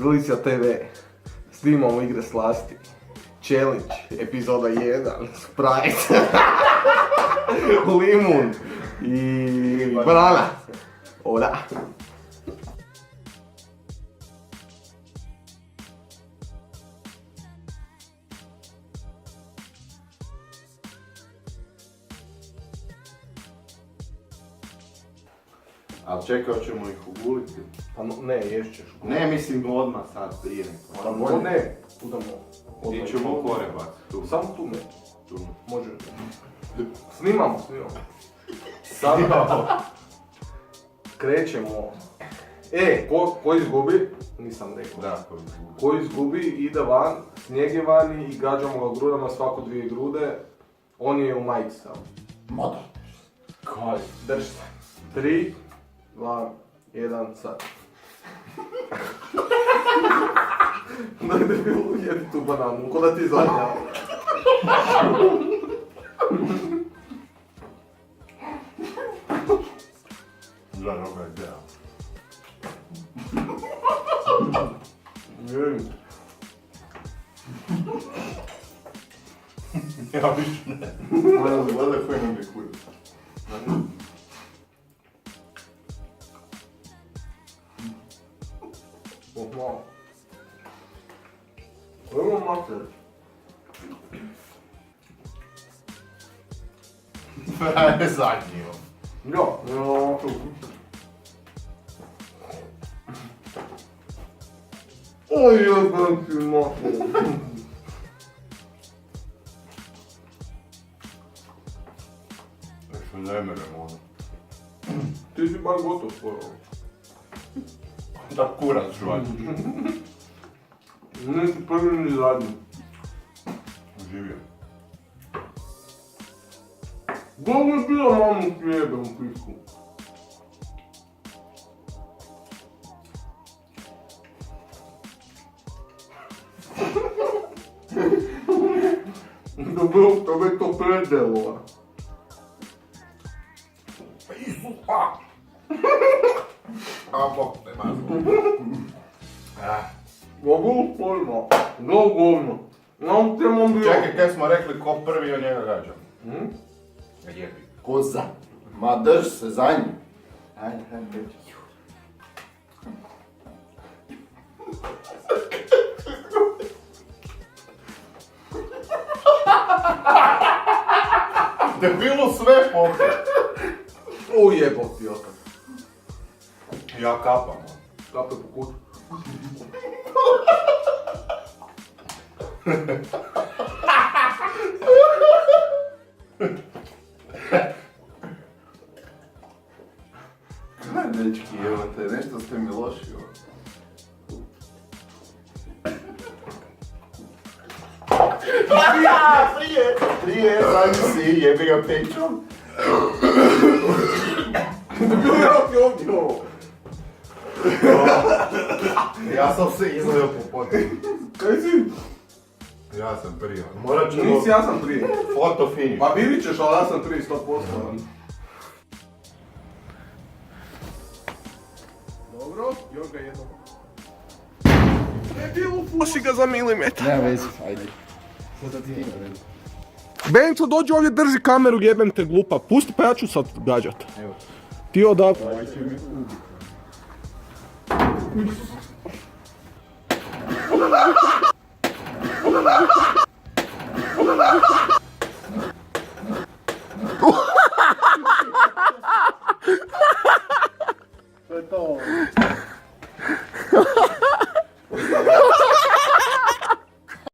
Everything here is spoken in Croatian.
Delicia TV. Snimamo igre slasti. Challenge, epizoda 1, Sprite, limun i banana. O da. Ali čekaj, hoćemo ih uguliti? Pa ne, ješćeš. Ne, mislim odmah sad prije Pa neko. ne, udamo. Ićemo u kore baciti. Samo tu ne. Tu. Može. Snimamo. Sada krećemo. Ko izgubi? Nisam rekao. Da, Ko izgubi ide van, snijeg je vani i gađamo ga grudama svako 2 grude. On je u majici samo. Moda. Kaj? Drži se. 3, 2, 1, sad. Daj da bi jedi tu bananu, ko da ti zadnja. Da, dobra ideja. Ja više ne. Gleda koji nam je kuj. Malo. Evo mater. Ajde zadnji on. Ja, evo tu. Oj, jebam ti mater. Još ne merem ono. Ti si bar gotov skoro. Da kurac žvač. Nisi prvi ni zadnji. Živio. Dobro je bila mamu slijebe u pisku. Da bi to predelo. Isusa! A bok te mazno. Mogu pojma. Govno. Nam te mam bio. Čekaj, kaj smo rekli ko prvi od njega gađa? Jebi. Koza. Ma drž se za njim. Ajde. Debilu sve popio. O jebom ti otak. Ja kapam. Kape po kutu. Kaj dečki, evo te, nešto ste mi loši ovo. Prije, zamisli, jebi ga pečom. Evo ti ovdje ovo. Ja sam se izlio po potu. Kaj si? Ja sam prije. Morat ćemo Nisi, ja sam prije. foto finish. Pa vidit ćeš, ali ja sam prije 100%. Dobro, još ga jednom. Ne bilo puši ga za milimetar. Nema vezi, ajde. Sada ti Benco, dođi ovdje, drži kameru, jebem te glupa. Pusti pa ja ću sad gađat. Evo. Ti odavde. Ovaj će mi ubiti. To je to.